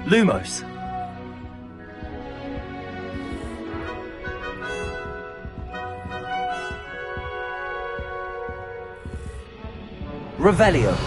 Lumos. Revelio.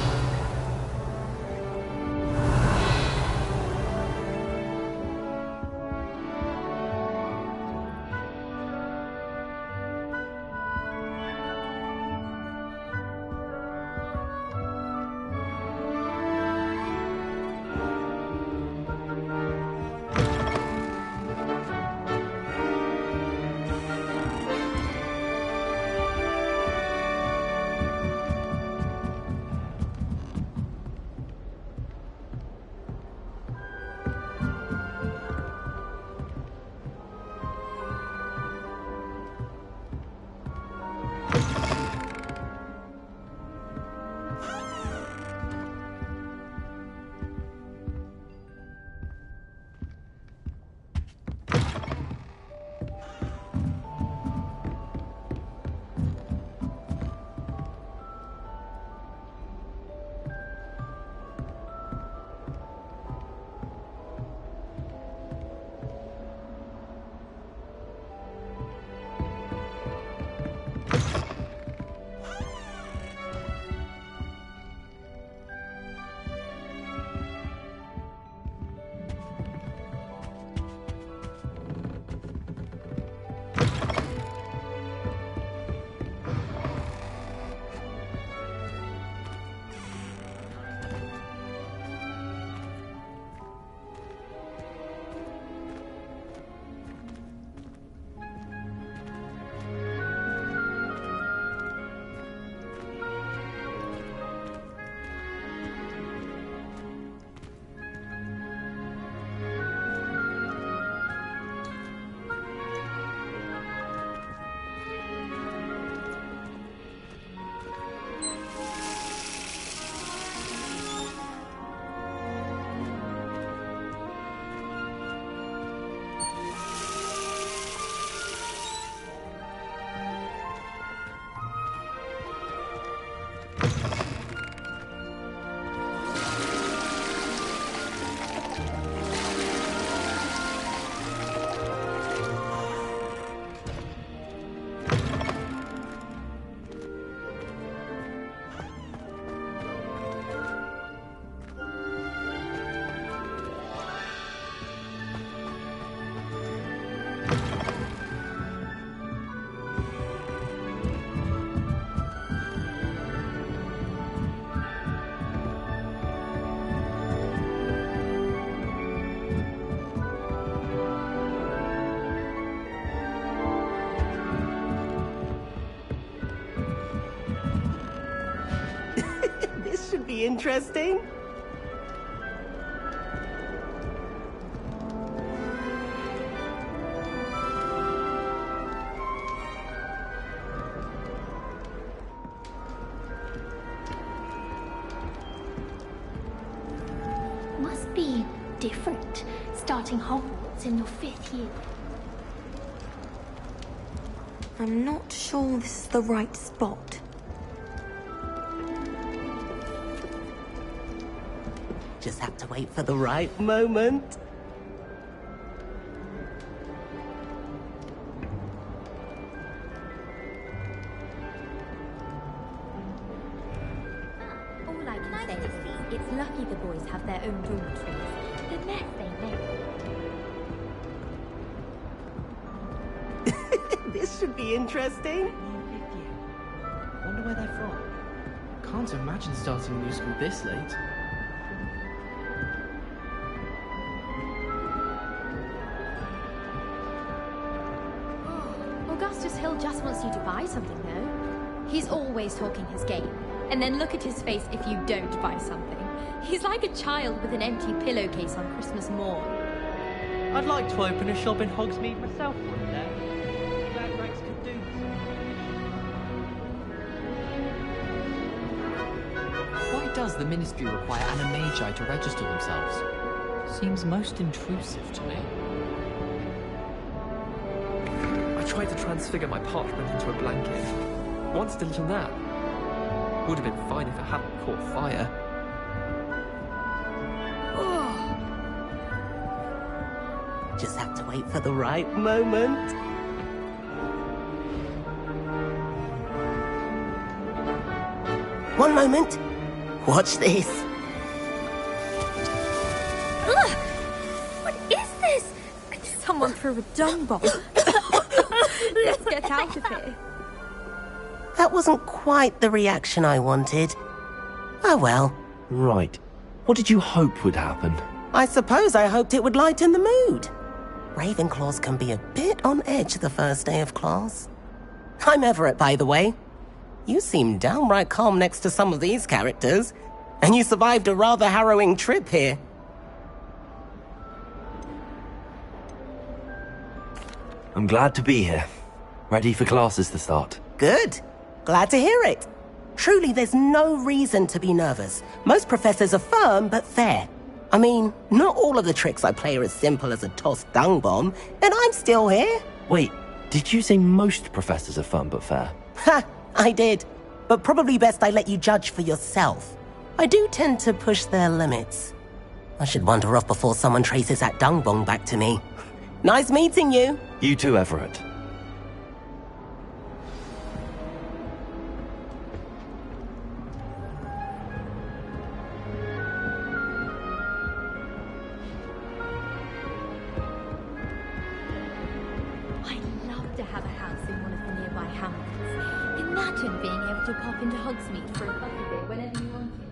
Be interesting. Must be different, starting Hogwarts in your 5th year. I'm not sure this is the right spot. Just have to wait for the right moment. All I can say is it's lucky the boys have their own dormitories. The mess they make. This should be interesting. Wonder where they're from. Can't imagine starting a new school this late. Augustus Hill just wants you to buy something, though. He's always talking his game. And then look at his face if you don't buy something. He's like a child with an empty pillowcase on Christmas morn. I'd like to open a shop in Hogsmeade myself one day. Glad Rex could do this. Why does the Ministry require animagi to register themselves? Seems most intrusive to me. I tried to transfigure my parchment into a blanket. Wanted a little nap. Would have been fine if it hadn't caught fire. Just have to wait for the right moment. One moment. Watch this. Ugh! What is this? Someone threw a dung bomb. Let's get out of here. That wasn't quite the reaction I wanted. Oh well. Right. What did you hope would happen? I suppose I hoped it would lighten the mood. Ravenclaws can be a bit on edge the first day of class. I'm Everett, by the way. You seem downright calm next to some of these characters, and you survived a rather harrowing trip here. I'm glad to be here. Ready for classes to start. Good. Glad to hear it. Truly, there's no reason to be nervous. Most professors are firm but fair. I mean, not all of the tricks I play are as simple as a tossed dung bomb, and I'm still here. Wait, did you say most professors are fun but fair? Ha, I did. But probably best I let you judge for yourself. I do tend to push their limits. I should wander off before someone traces that dung bomb back to me. Nice meeting you. You too, Everett. Have a house in one of the nearby hamlets. Imagine being able to pop into Hogsmeade for a coffee beer whenever you wanted.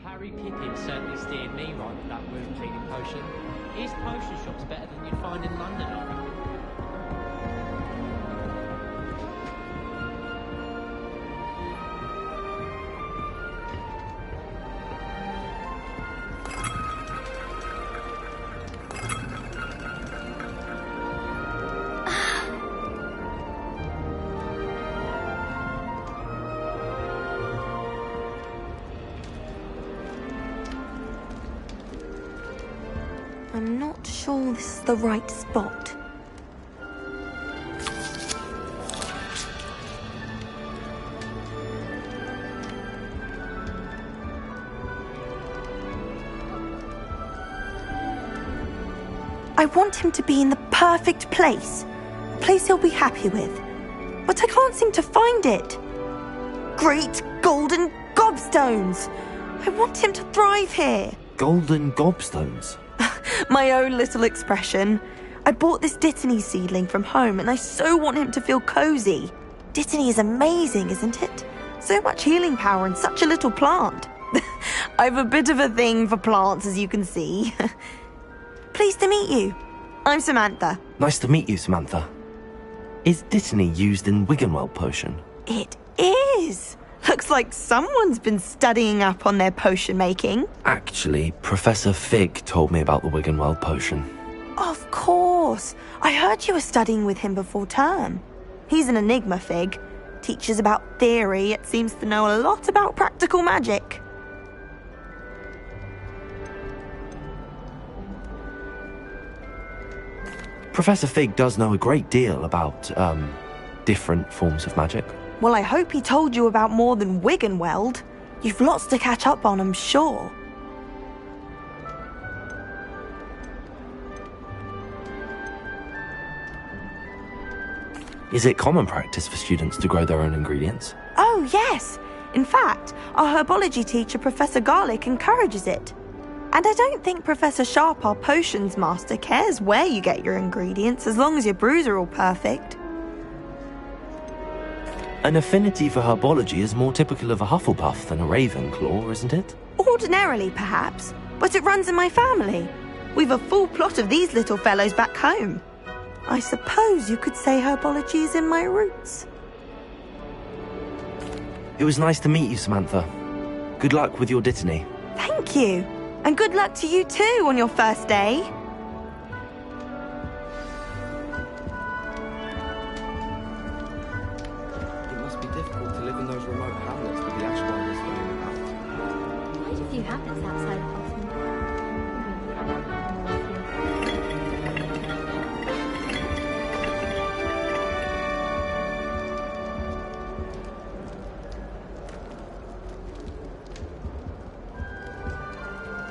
Harry Pippin certainly steered me right with that wound cleaning potion. His potion shop's better than you'd find in London, I reckon. I'm not sure this is the right spot. I want him to be in the perfect place. A place he'll be happy with. But I can't seem to find it. Great golden gobstones! I want him to thrive here. Golden gobstones? My own little expression. I bought this Dittany seedling from home and I so want him to feel cozy. Dittany is amazing, isn't it? So much healing power in such a little plant. I've a bit of a thing for plants, as you can see. Pleased to meet you. I'm Samantha. Nice to meet you, Samantha. Is Dittany used in Wiggenweld potion? It is. Looks like someone's been studying up on their potion making. Actually, Professor Fig told me about the Wiggenweld potion. Of course. I heard you were studying with him before term. He's an enigma, Fig. Teaches about theory, yet seems to know a lot about practical magic. Professor Fig does know a great deal about, different forms of magic. Well, I hope he told you about more than Wiggenweld. You've lots to catch up on, I'm sure. Is it common practice for students to grow their own ingredients? Oh, yes. In fact, our herbology teacher, Professor Garlick, encourages it. And I don't think Professor Sharp, our potions master, cares where you get your ingredients as long as your brews are all perfect. An affinity for herbology is more typical of a Hufflepuff than a Ravenclaw, isn't it? Ordinarily, perhaps, but it runs in my family. We've a full plot of these little fellows back home. I suppose you could say herbology is in my roots. It was nice to meet you, Samantha. Good luck with your Dittany. Thank you. And good luck to you too on your first day. It must be difficult to live in those remote hamlets with the Ashwinders going about. Quite a few hamlets outside of Hogsmeade.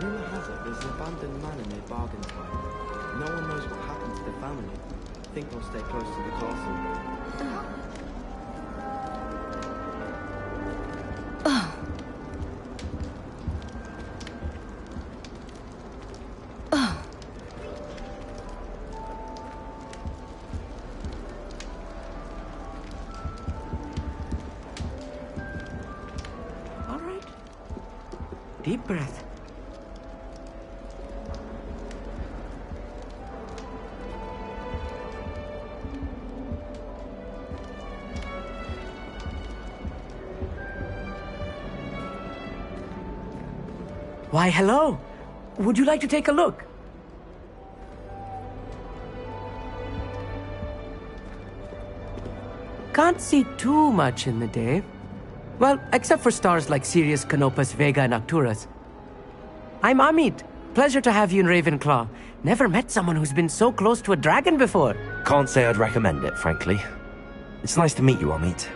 Rumour has it there's an abandoned manor near Bargain Time. No one knows what happened to the family. I think I'll stay close to the castle. All right. Deep breath. Why, hello. Would you like to take a look? Can't see too much in the day. Well, except for stars like Sirius, Canopus, Vega, and Arcturus. I'm Amit. Pleasure to have you in Ravenclaw. Never met someone who's been so close to a dragon before. Can't say I'd recommend it, frankly. It's nice to meet you, Amit.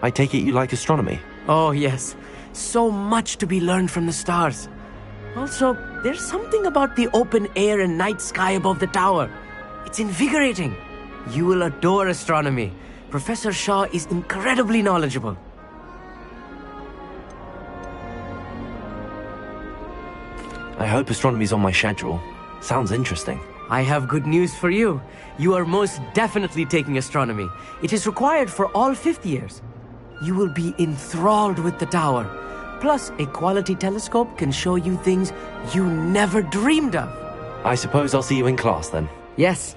I take it you like astronomy? Oh, yes. So much to be learned from the stars. Also, there's something about the open air and night sky above the tower. It's invigorating. You will adore astronomy. Professor Shaw is incredibly knowledgeable. I hope astronomy's on my schedule. Sounds interesting. I have good news for you. You are most definitely taking astronomy. It is required for all fifth years. You will be enthralled with the tower. Plus, a quality telescope can show you things you never dreamed of. I suppose I'll see you in class then. Yes.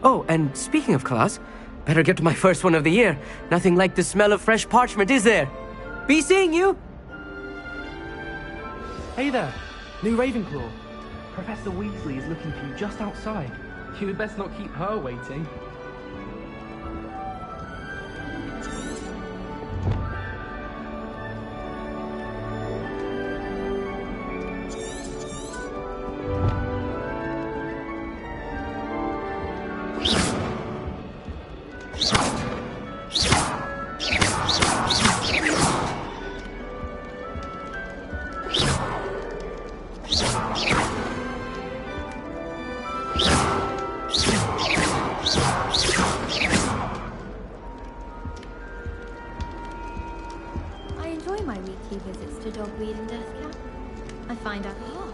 Oh, and speaking of class, better get to my first one of the year. Nothing like the smell of fresh parchment, is there? Be seeing you! Hey there, new Ravenclaw. Professor Weasley is looking for you just outside. You had best not keep her waiting. I enjoy my weekly visits to Dogweed and Deathcap. I find out a lot.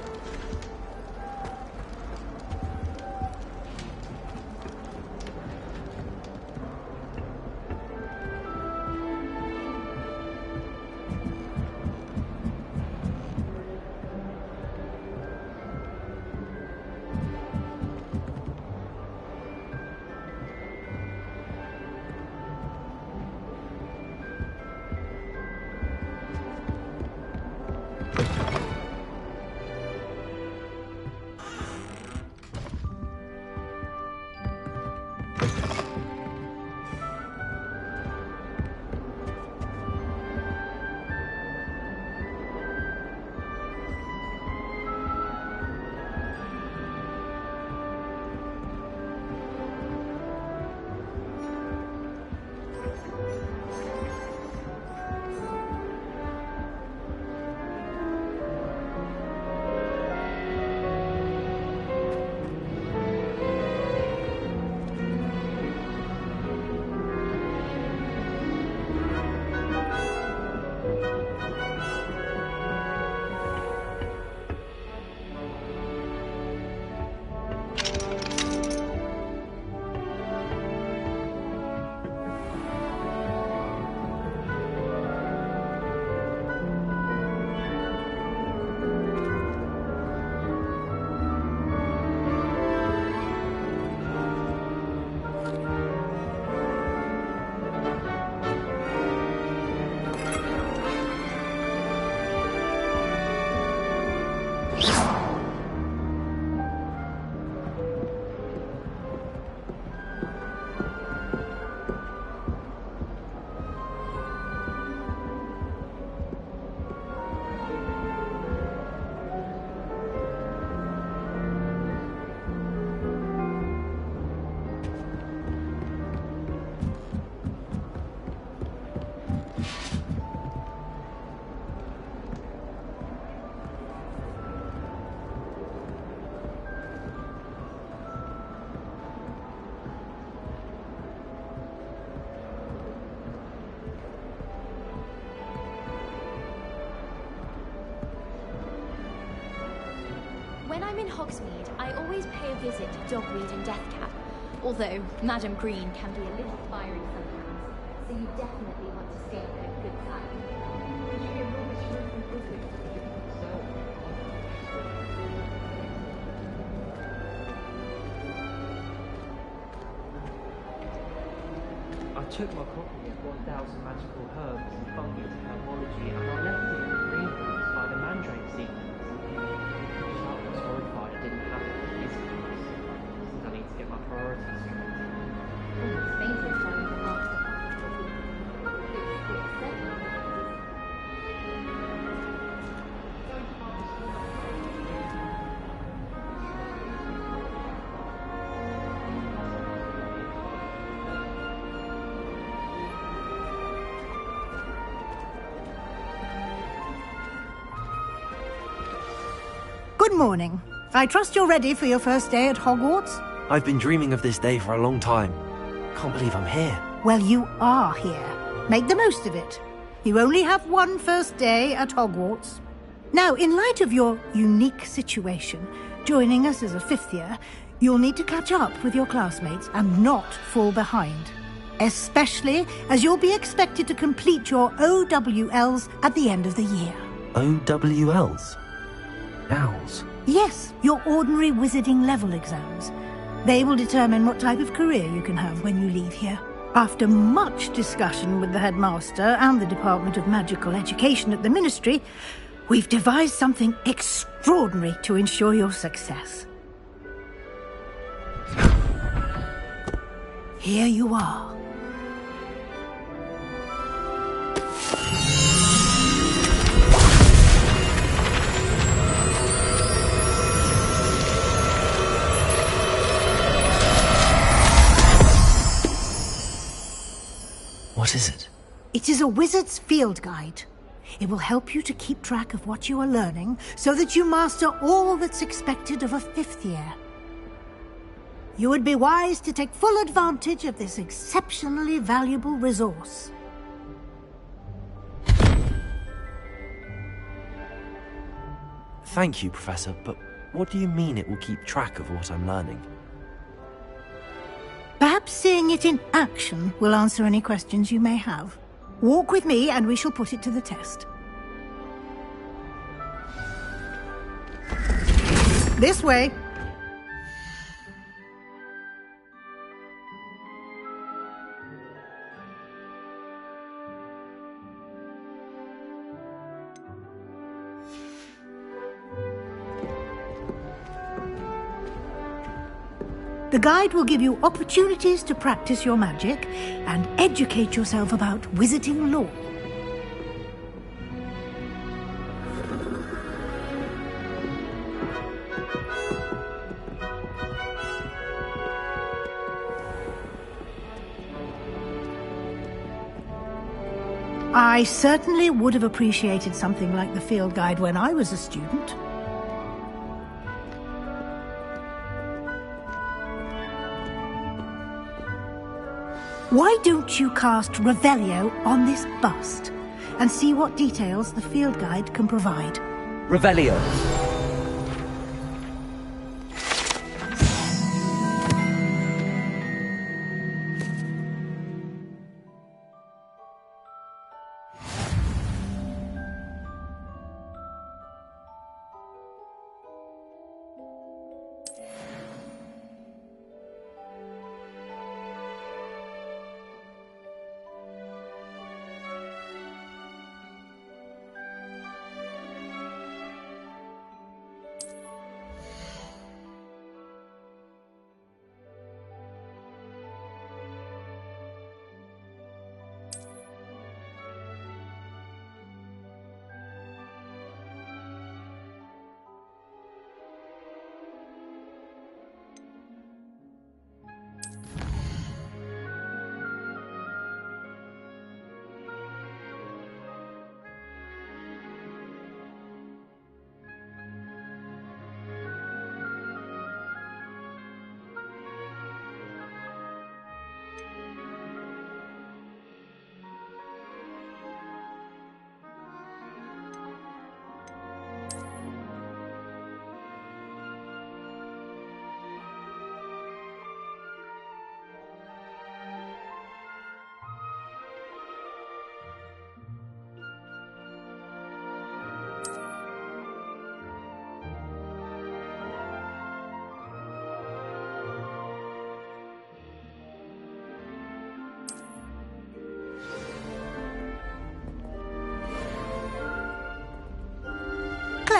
When I'm in Hogsmeade, I always pay a visit to Dogweed and Deathcap. Although Madam Green can be a little fiery sometimes, so you definitely want to stay at a good time. I took my copy of 1,000 Magical Herbs and Fungi to Herbology and I left it in the greenhouse by the Mandrake sequence. I was horrified I didn't have it for his class. I need to get my priorities straight. Almost fainted trying to ask the Good morning. I trust you're ready for your first day at Hogwarts? I've been dreaming of this day for a long time. Can't believe I'm here. Well, you are here. Make the most of it. You only have one first day at Hogwarts. Now, in light of your unique situation, joining us as a fifth year, you'll need to catch up with your classmates and not fall behind. Especially as you'll be expected to complete your OWLs at the end of the year. OWLs? Owls? Yes, your ordinary wizarding level exams. They will determine what type of career you can have when you leave here. After much discussion with the headmaster and the Department of Magical Education at the Ministry, we've devised something extraordinary to ensure your success. Here you are. What is it? It is a wizard's field guide. It will help you to keep track of what you are learning so that you master all that's expected of a fifth year. You would be wise to take full advantage of this exceptionally valuable resource. Thank you, Professor, but what do you mean it will keep track of what I'm learning? Perhaps seeing it in action will answer any questions you may have. Walk with me and we shall put it to the test. This way. The guide will give you opportunities to practice your magic and educate yourself about wizarding lore. I certainly would have appreciated something like the field guide when I was a student. Why don't you cast Revelio on this bust and see what details the field guide can provide? Revelio.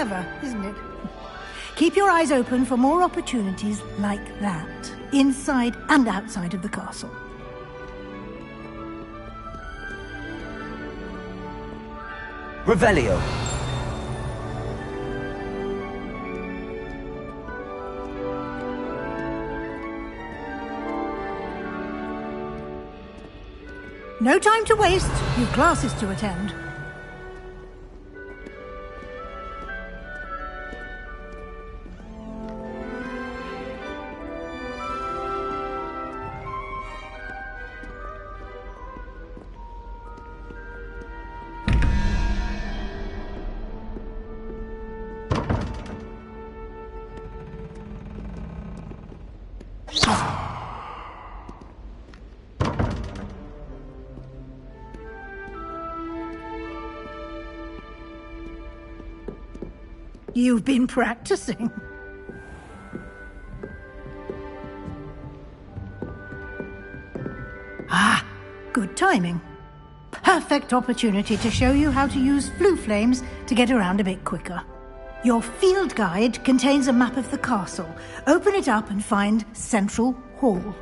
Clever, isn't it? Keep your eyes open for more opportunities like that, inside and outside of the castle. Revelio. No time to waste. You've classes to attend. You've been practicing. Ah, good timing. Perfect opportunity to show you how to use flue flames to get around a bit quicker. Your field guide contains a map of the castle. Open it up and find Central Hall.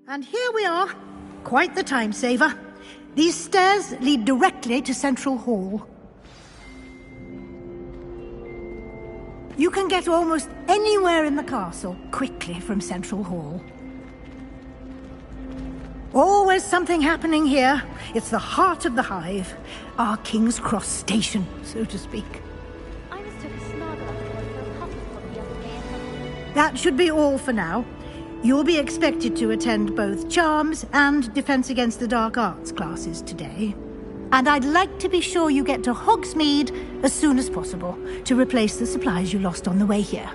And here we are. Quite the time saver. These stairs lead directly to Central Hall. You can get almost anywhere in the castle quickly from Central Hall. Always something happening here. It's the heart of the hive. Our King's Cross station, so to speak. I was took a snuggle up for a Hufflepuff the other day. That should be all for now. You'll be expected to attend both Charms and Defense Against the Dark Arts classes today. And I'd like to be sure you get to Hogsmeade as soon as possible to replace the supplies you lost on the way here.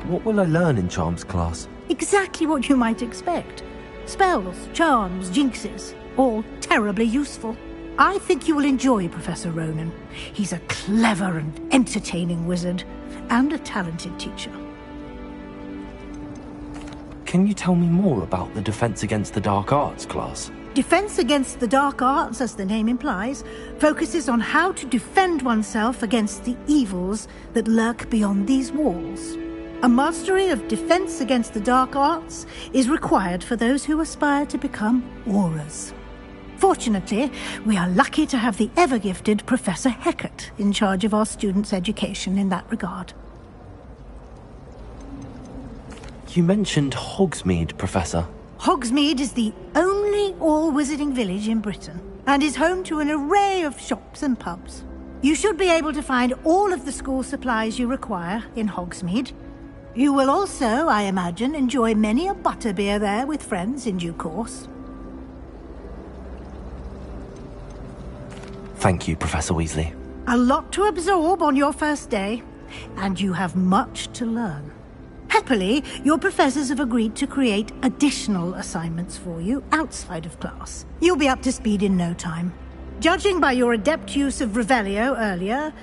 What will I learn in Charms class? Exactly what you might expect. Spells, charms, jinxes, all terribly useful. I think you will enjoy Professor Ronan. He's a clever and entertaining wizard, and a talented teacher. Can you tell me more about the Defense Against the Dark Arts class? Defense Against the Dark Arts, as the name implies, focuses on how to defend oneself against the evils that lurk beyond these walls. A mastery of Defense Against the Dark Arts is required for those who aspire to become Aurors. Fortunately, we are lucky to have the ever-gifted Professor Hecat in charge of our students' education in that regard. You mentioned Hogsmeade, Professor. Hogsmeade is the only all-wizarding village in Britain, and is home to an array of shops and pubs. You should be able to find all of the school supplies you require in Hogsmeade. You will also, I imagine, enjoy many a butterbeer there with friends in due course. Thank you, Professor Weasley. A lot to absorb on your first day, and you have much to learn. Happily, your professors have agreed to create additional assignments for you outside of class. You'll be up to speed in no time. Judging by your adept use of Revelio earlier,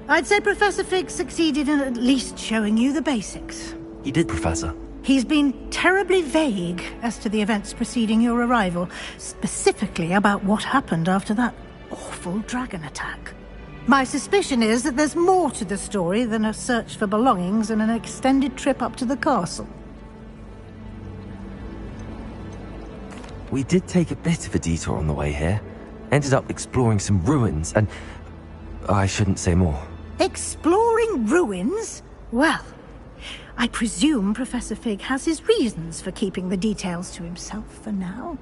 I'd say Professor Fig succeeded in at least showing you the basics. He did, Professor. He's been terribly vague as to the events preceding your arrival, specifically about what happened after that awful dragon attack. My suspicion is that there's more to the story than a search for belongings and an extended trip up to the castle. We did take a bit of a detour on the way here. Ended up exploring some ruins and... I shouldn't say more. Exploring ruins? Well, I presume Professor Fig has his reasons for keeping the details to himself for now.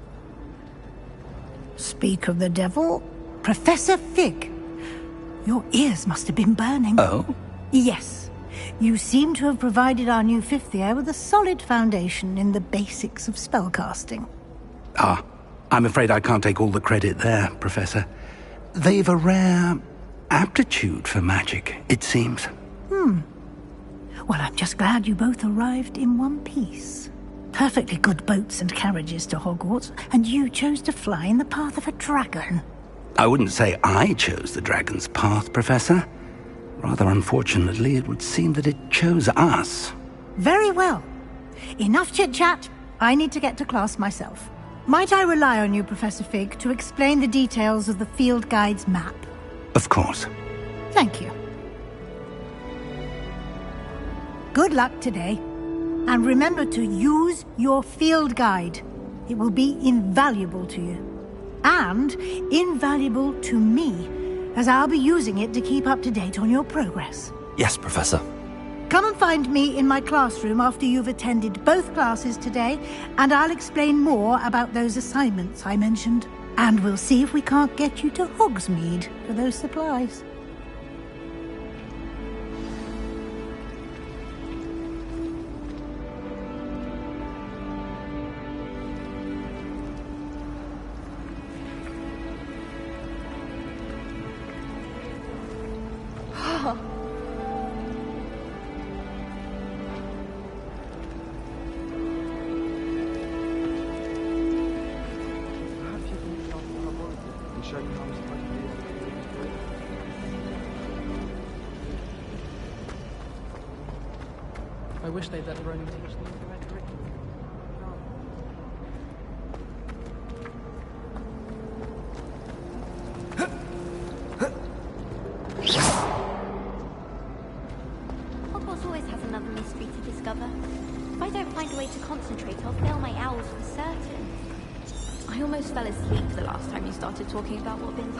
Speak of the devil, Professor Fig. Your ears must have been burning. Oh? Yes. You seem to have provided our new fifth year with a solid foundation in the basics of spellcasting. Ah, I'm afraid I can't take all the credit there, Professor. They've a rare aptitude for magic, it seems. Well, I'm just glad you both arrived in one piece. Perfectly good boats and carriages to Hogwarts, and you chose to fly in the path of a dragon. I wouldn't say I chose the dragon's path, Professor. Rather unfortunately, it would seem that it chose us. Very well. Enough chit-chat. I need to get to class myself. Might I rely on you, Professor Fig, to explain the details of the field guide's map? Of course. Thank you. Good luck today. And remember to use your field guide. It will be invaluable to you. And invaluable to me, as I'll be using it to keep up to date on your progress. Yes, Professor. Come and find me in my classroom after you've attended both classes today, and I'll explain more about those assignments I mentioned. And we'll see if we can't get you to Hogsmeade for those supplies. I wish they'd let Ronan teach them the correct curriculum. Hogwarts always has another mystery to discover. If I don't find a way to concentrate, I'll fail my owls for certain. I almost fell asleep the last time you started talking about what been...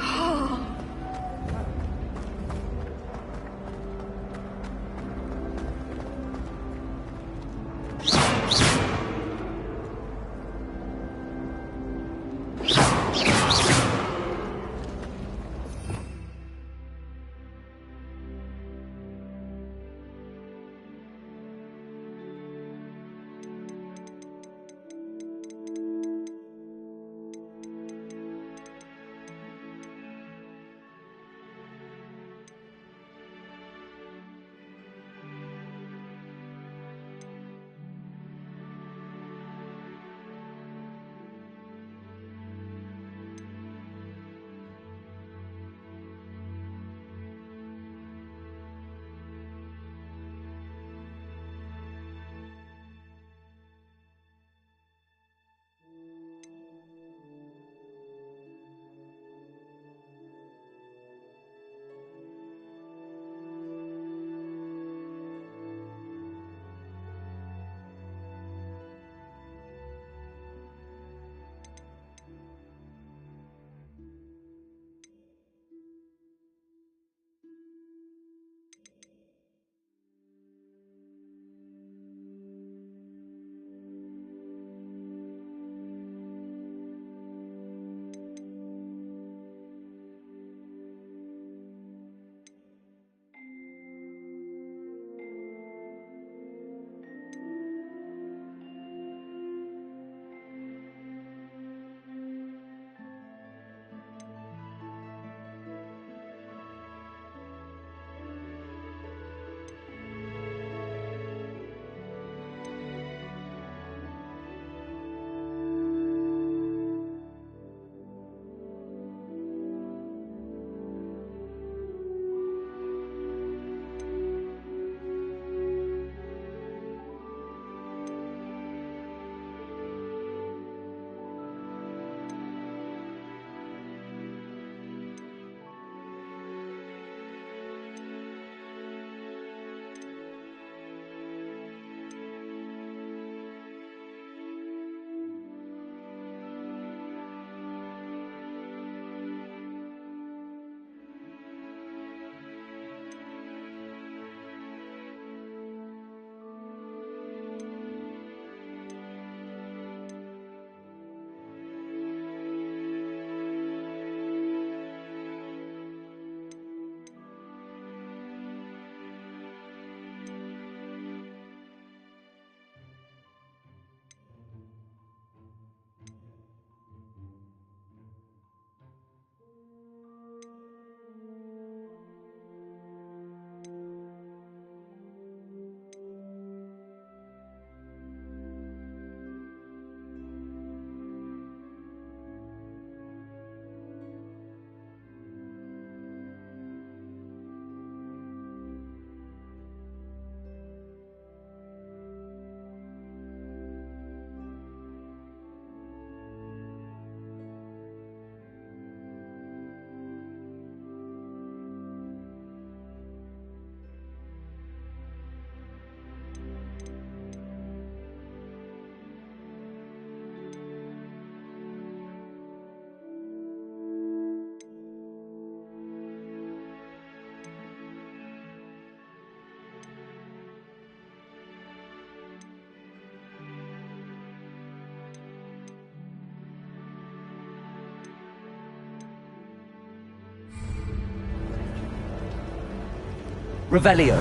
Revelio.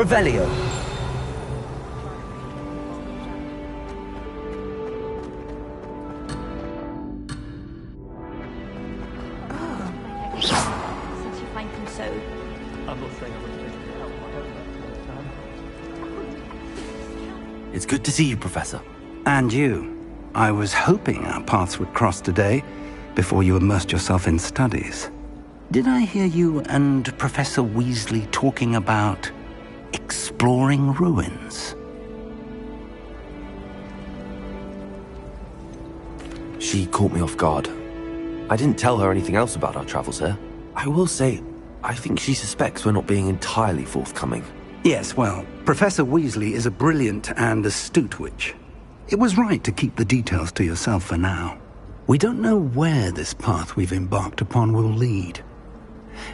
Revelio. Since you find them so... I'm not saying I would take your help. I hope that. It's good to see you, Professor. And you. I was hoping our paths would cross today before you immersed yourself in studies. Did I hear you and Professor Weasley talking about exploring ruins? She caught me off guard. I didn't tell her anything else about our travels here. I will say, I think she suspects we're not being entirely forthcoming. Yes, well, Professor Weasley is a brilliant and astute witch. It was right to keep the details to yourself for now. We don't know where this path we've embarked upon will lead.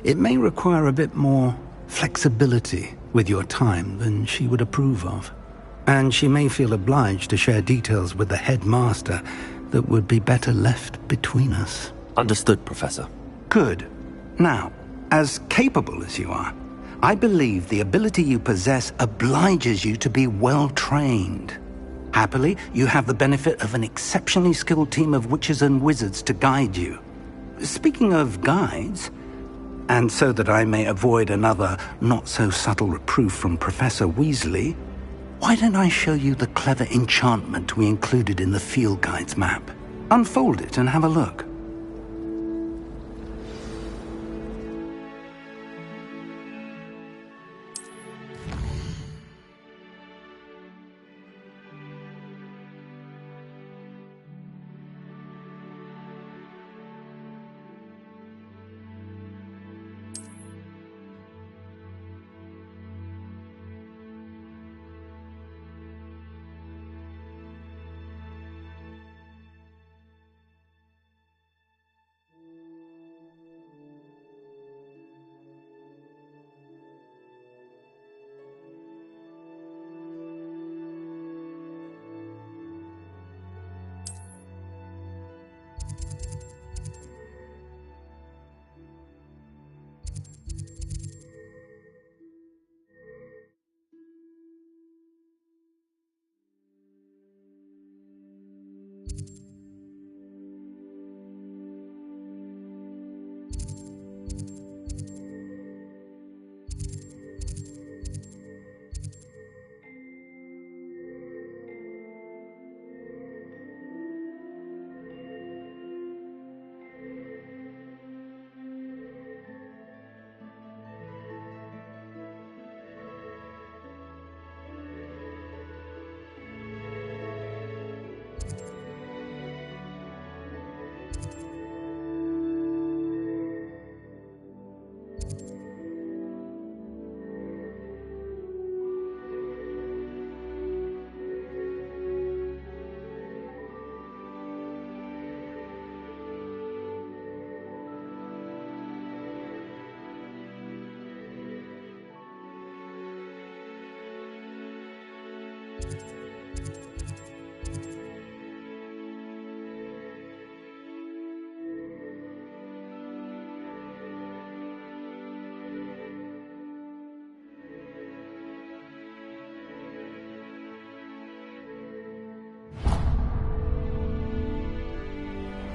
It may require a bit more flexibility with your time than she would approve of. And she may feel obliged to share details with the headmaster that would be better left between us. Understood, Professor. Good. Now, as capable as you are, I believe the ability you possess obliges you to be well-trained. Happily, you have the benefit of an exceptionally skilled team of witches and wizards to guide you. Speaking of guides, and so that I may avoid another not-so-subtle reproof from Professor Weasley, why don't I show you the clever enchantment we included in the field guide's map? Unfold it and have a look.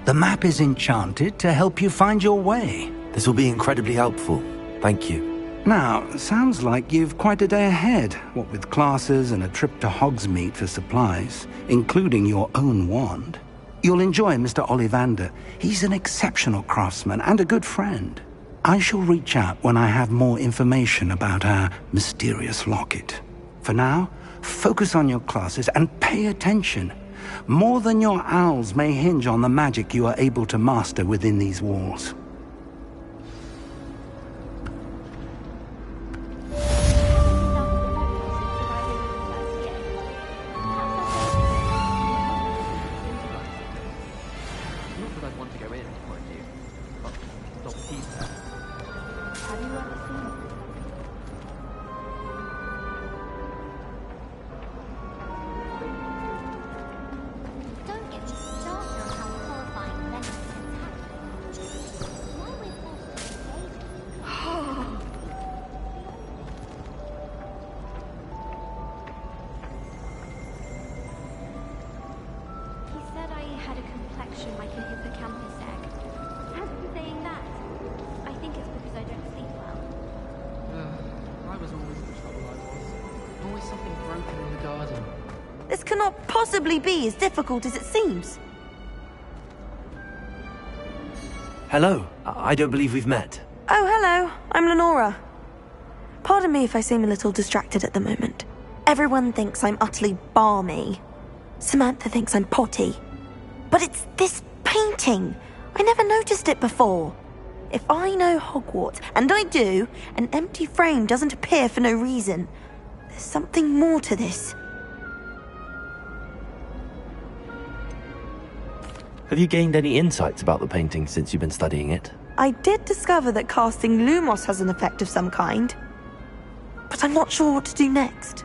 The map is enchanted to help you find your way. This will be incredibly helpful. Thank you. Now, sounds like you've quite a day ahead, what with classes and a trip to Hogsmeade for supplies, including your own wand. You'll enjoy Mr. Ollivander. He's an exceptional craftsman and a good friend. I shall reach out when I have more information about our mysterious locket. For now, focus on your classes and pay attention. More than your owls may hinge on the magic you are able to master within these walls. possibly be as difficult as it seems. Hello. I don't believe we've met. Oh, hello. I'm Lenora. Pardon me if I seem a little distracted at the moment. Everyone thinks I'm utterly balmy. Samantha thinks I'm potty. But it's this painting. I never noticed it before. If I know Hogwarts, and I do, an empty frame doesn't appear for no reason. There's something more to this. Have you gained any insights about the painting since you've been studying it? I did discover that casting Lumos has an effect of some kind. But I'm not sure what to do next.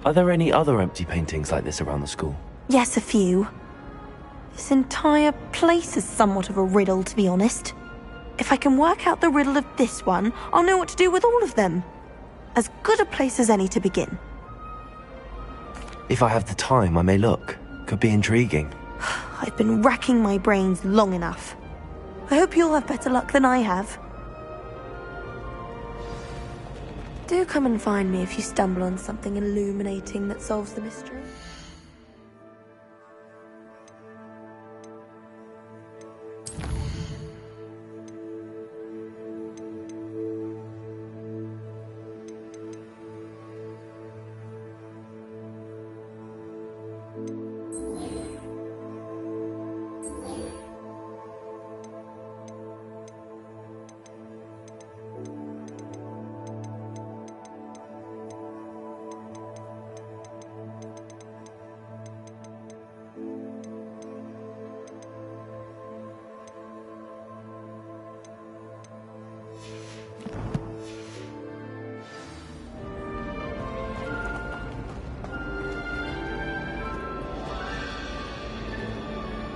Are there any other empty paintings like this around the school? Yes, a few. This entire place is somewhat of a riddle, to be honest. If I can work out the riddle of this one, I'll know what to do with all of them. As good a place as any to begin. If I have the time, I may look. Could be intriguing. I've been racking my brains long enough. I hope you'll have better luck than I have. Do come and find me if you stumble on something illuminating that solves the mystery.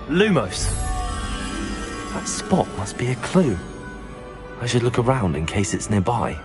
Lumos! That spot must be a clue. I should look around in case it's nearby.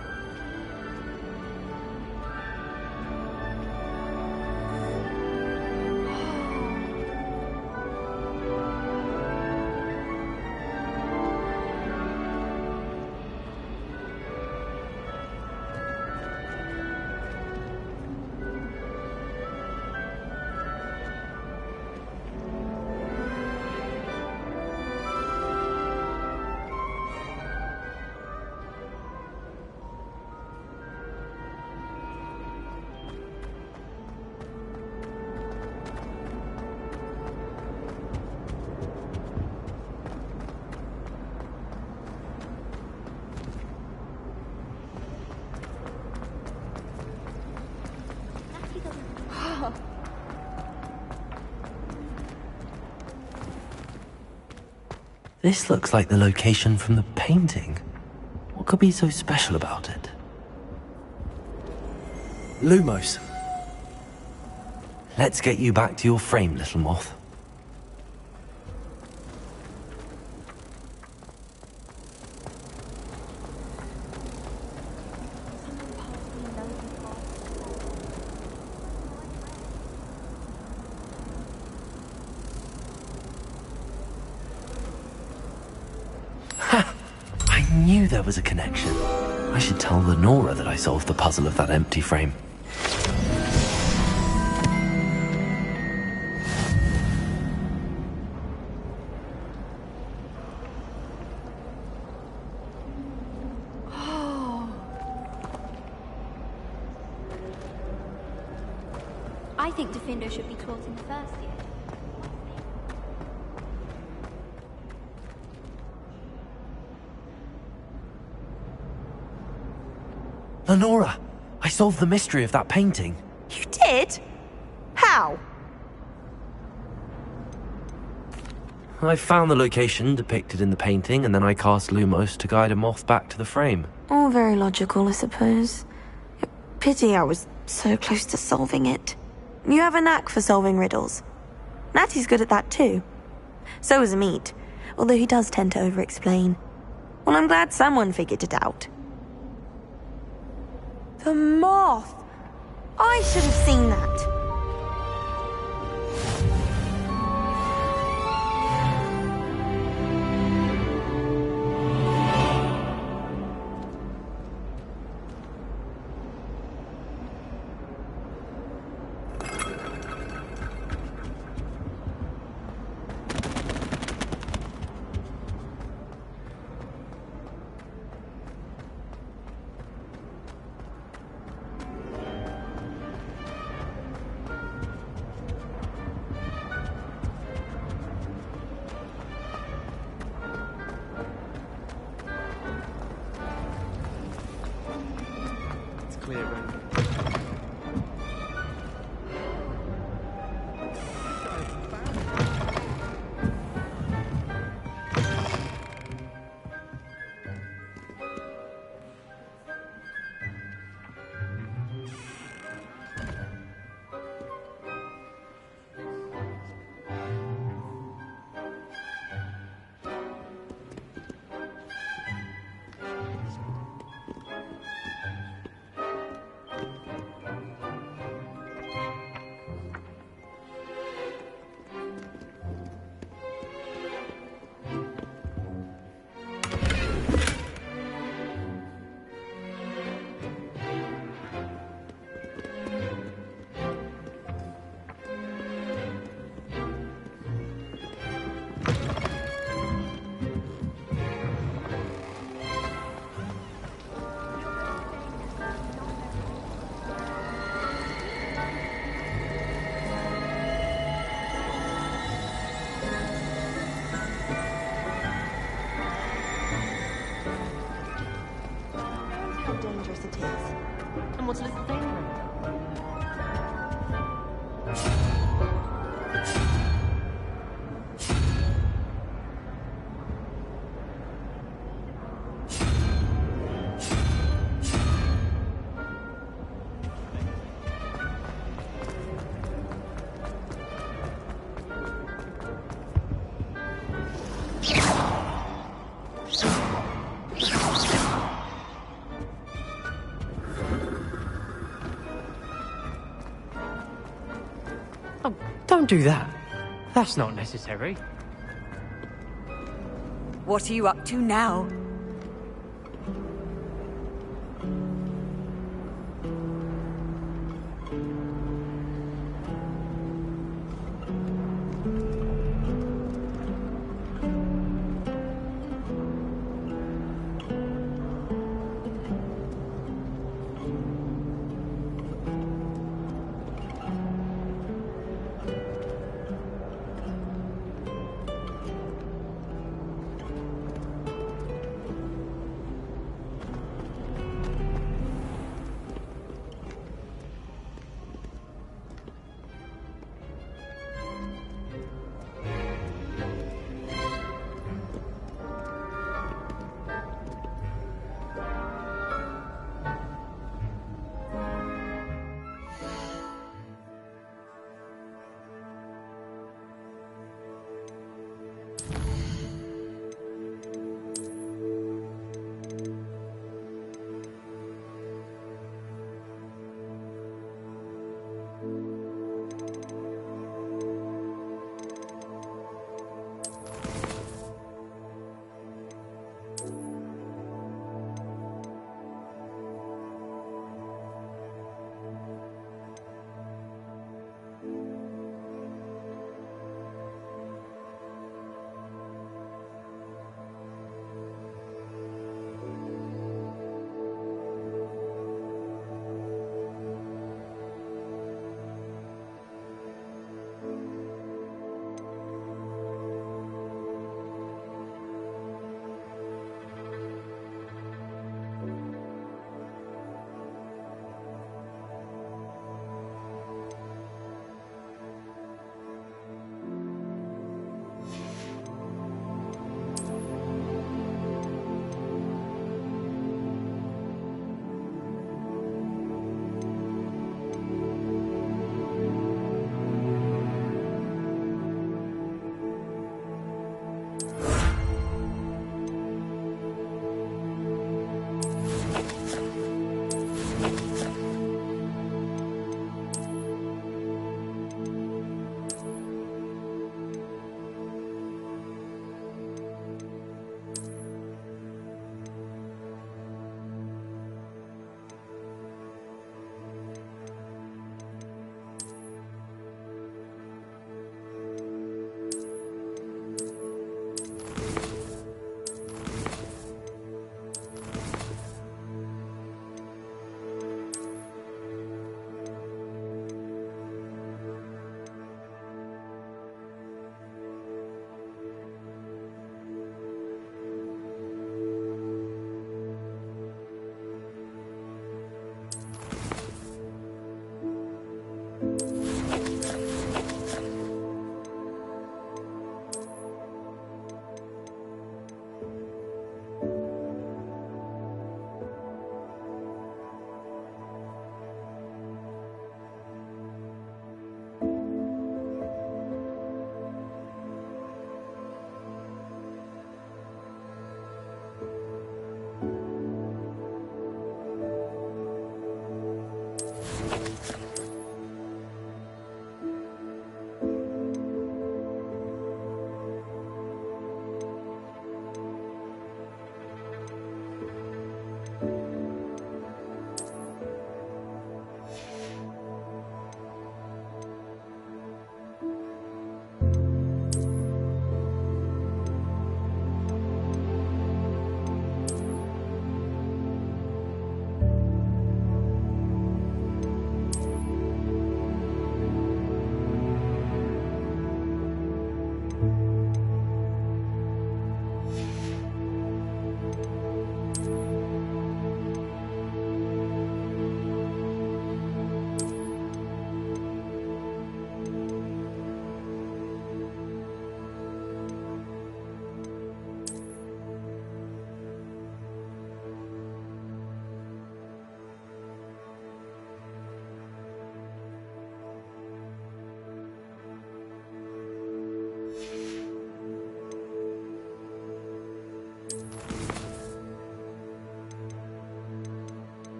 This looks like the location from the painting. What could be so special about it? Lumos. Let's get you back to your frame, little moth. I knew there was a connection. I should tell Lenora that I solved the puzzle of that empty frame. I think Defendo should be taught in the first year. Lenora, I solved the mystery of that painting. You did? How? I found the location depicted in the painting, and then I cast Lumos to guide a moth back to the frame. All very logical, I suppose. Pity I was so close to solving it. You have a knack for solving riddles. Natty's good at that too. So is Amit, although he does tend to over-explain. Well, I'm glad someone figured it out. The moth! I should have seen that. minute, Raven. How dangerous it is. And what's little danger? Oh, don't do that. That's not necessary. What are you up to now?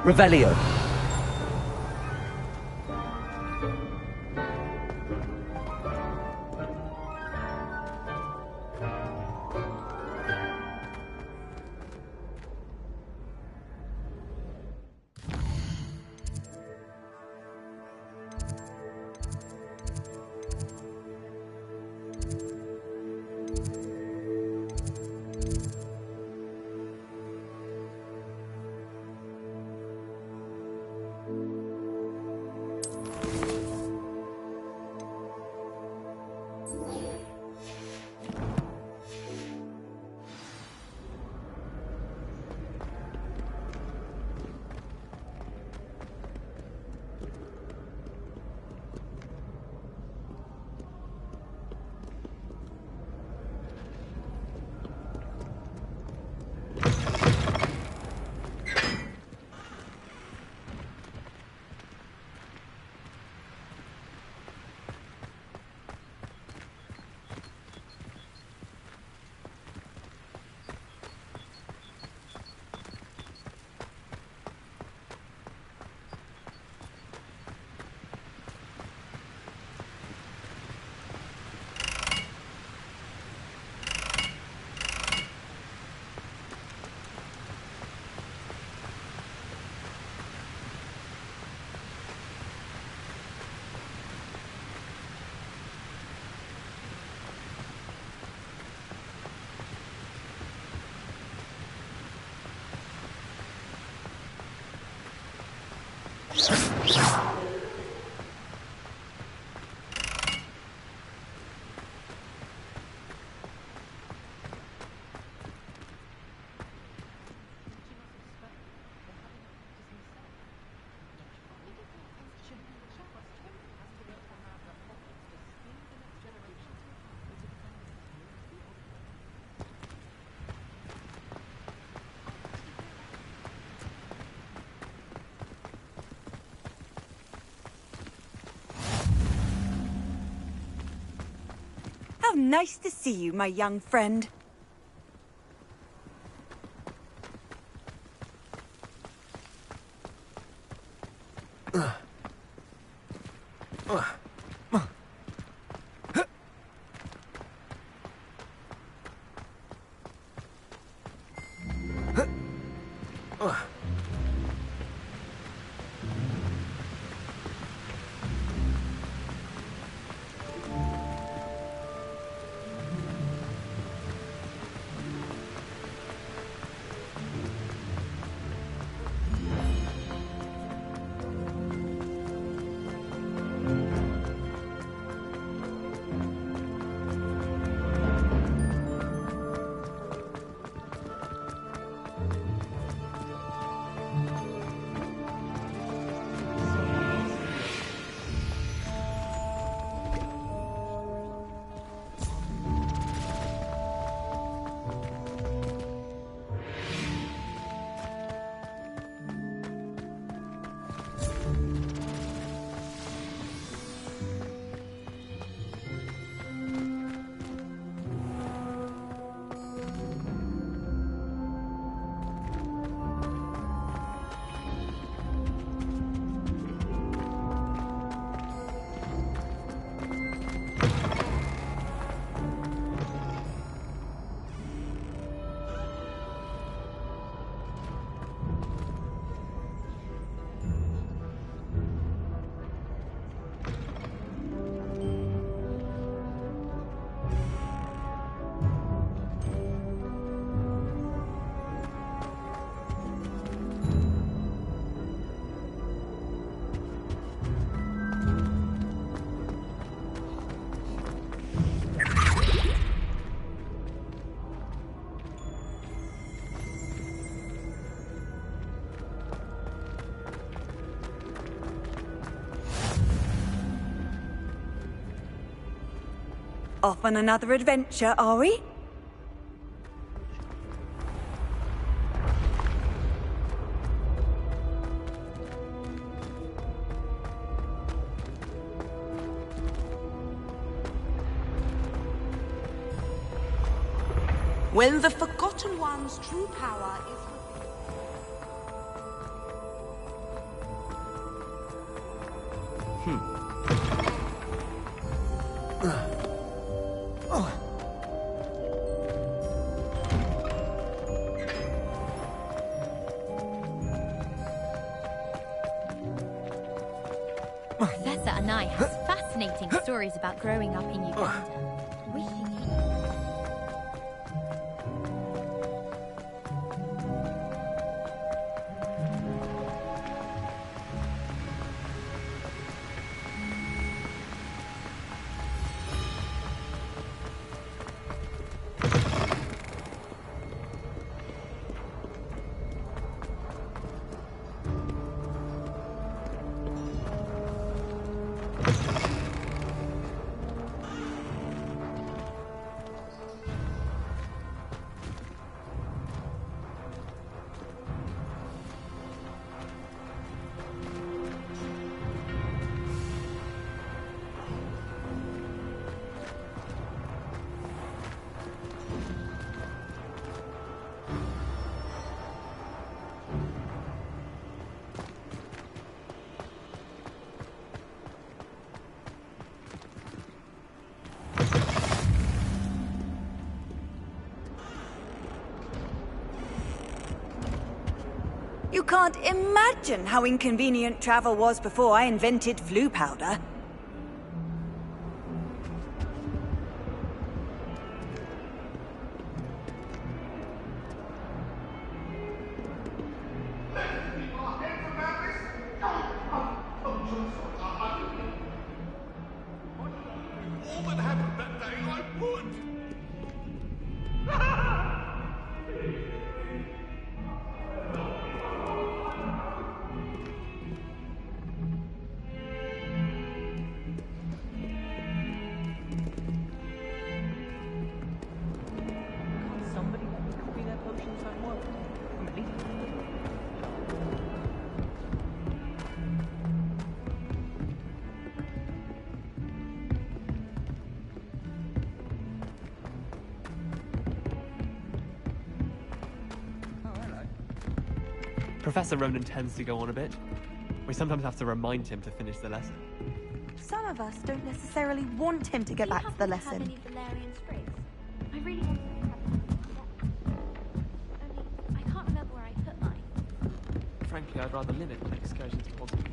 Revelio. How nice to see you, my young friend. Off on another adventure, are we? When the Forgotten One's true power is Professor Anai has fascinating stories about growing up in Uganda. Wishing he... You can't imagine how inconvenient travel was before I invented flu powder. All that happened that day, I would! Somebody copy their potions that work. Completely. Professor Ronan tends to go on a bit. We sometimes have to remind him to finish the lesson. Some of us don't necessarily want him to go back to the lesson. Have any valerian sprigs? I really want to have only I can't remember where I put mine. Frankly, I'd rather limit my excursions to possible.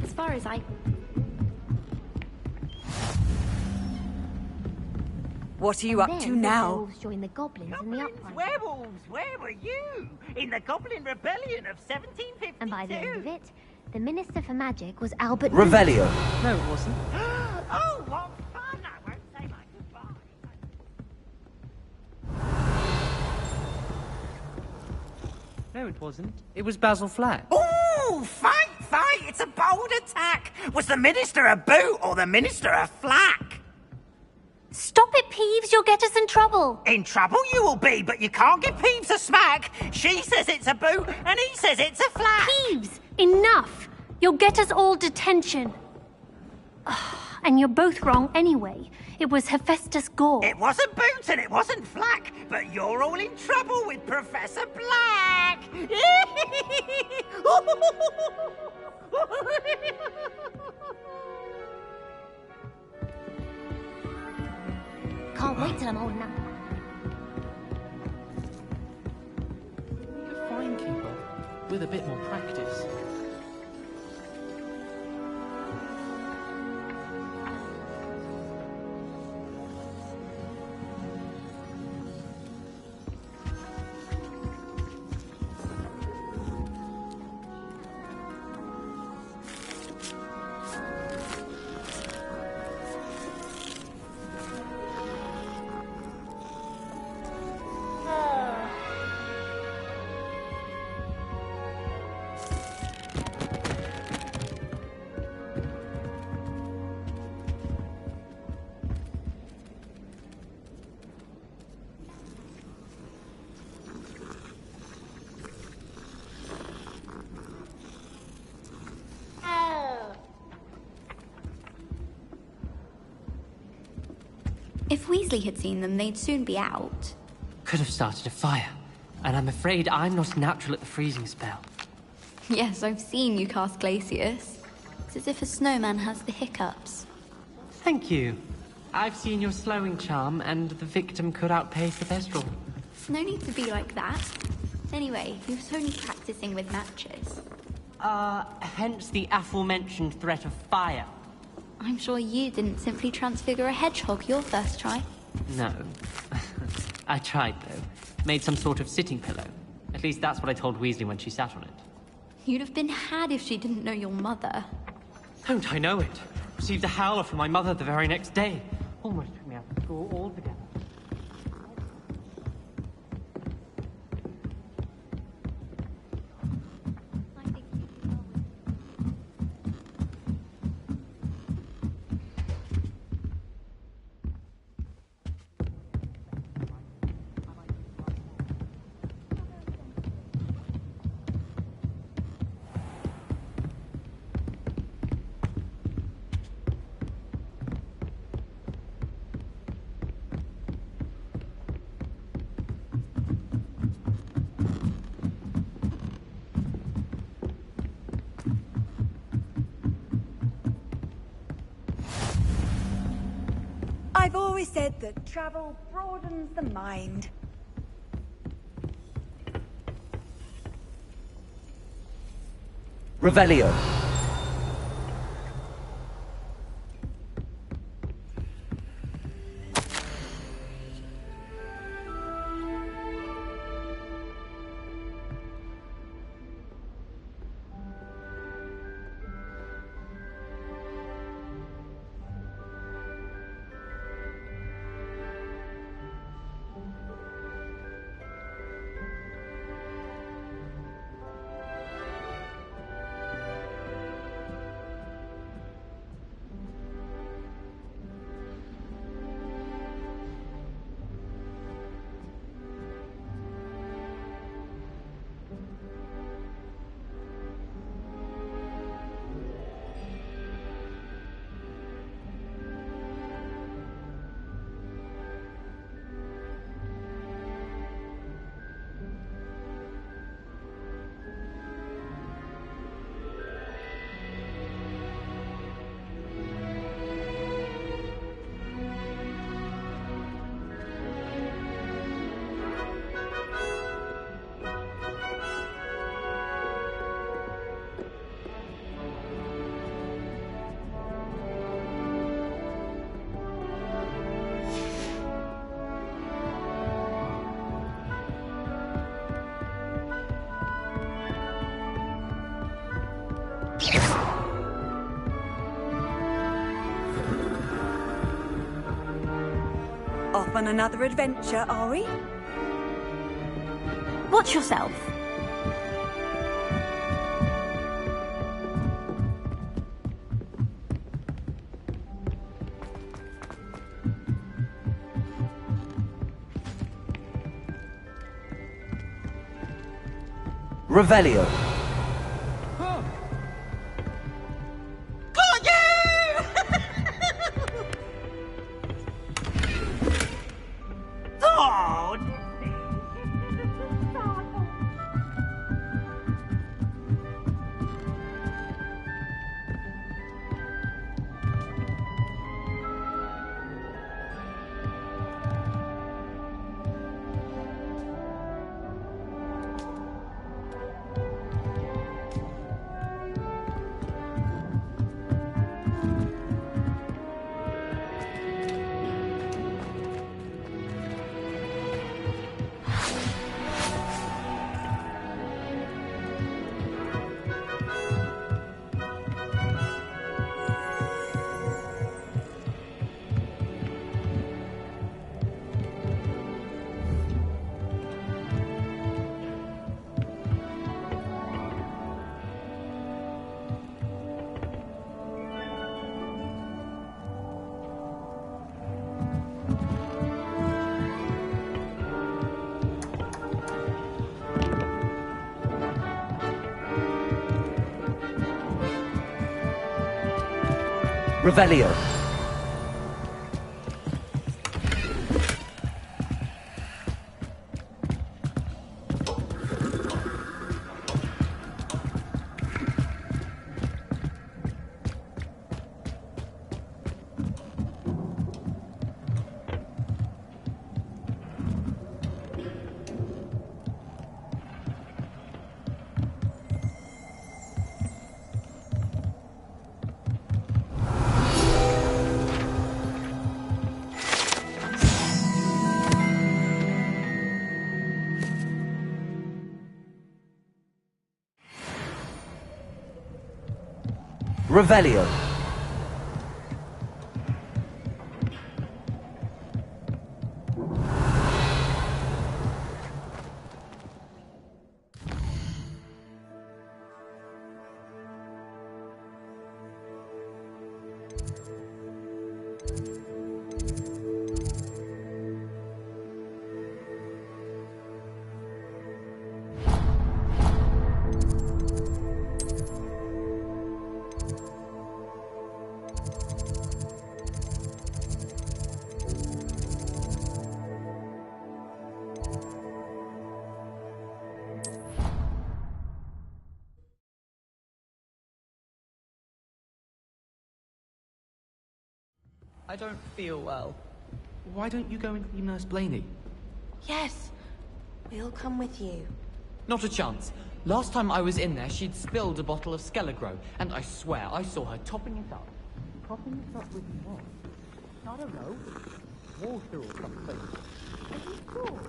As far as I... What are you up to now? Wolves join the goblins in the uprising. Werewolves, where were you? In the Goblin Rebellion of 1752. And by the end of it, the Minister for Magic was Albert... Revelio. No, it wasn't. Oh, what fun! I won't say my goodbye. No, it wasn't. It was Basil Flack. Oh, fight! It's a bold attack! Was the Minister a boot or the Minister a flack? Stop it, Peeves. You'll get us in trouble. In trouble you will be, but you can't give Peeves a smack. She says it's a boot, and he says it's a flack. Peeves, enough. You'll get us all detention. And you're both wrong anyway. It was Hephaestus Gore. It wasn't boot and it wasn't flack, but you're all in trouble with Professor Black. Can't wait till I'm old enough. A fine keeper with a bit more practice. If Weasley had seen them, they'd soon be out. Could have started a fire. And I'm afraid I'm not natural at the freezing spell. Yes, I've seen you cast Glacius. It's as if a snowman has the hiccups. Thank you. I've seen your slowing charm, and the victim could outpace the Thestral. No need to be like that. Anyway, he was only practicing with matches. Hence the aforementioned threat of fire. I'm sure you didn't simply transfigure a hedgehog your first try. No. I tried, though. Made some sort of sitting pillow. At least that's what I told Weasley when she sat on it. You'd have been had if she didn't know your mother. Don't I know it? Received a howler from my mother the very next day. Almost took me out of school altogether. I've always said that travel broadens the mind. Revelio. Off on another adventure, are we? Watch yourself. Revelio. Revelio. Revelio. I don't feel well. Why don't you go and see Nurse Blaney? Yes, we'll come with you. Not a chance. Last time I was in there, she'd spilled a bottle of Skelegro, and I swear I saw her topping it up. Topping it up with what? I don't know. Water or something. Are you sure?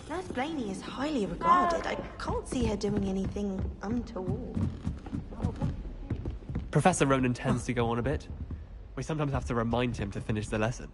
Nurse Blaney is highly regarded. I can't see her doing anything untoward. Professor Ronan tends to go on a bit. We sometimes have to remind him to finish the lesson.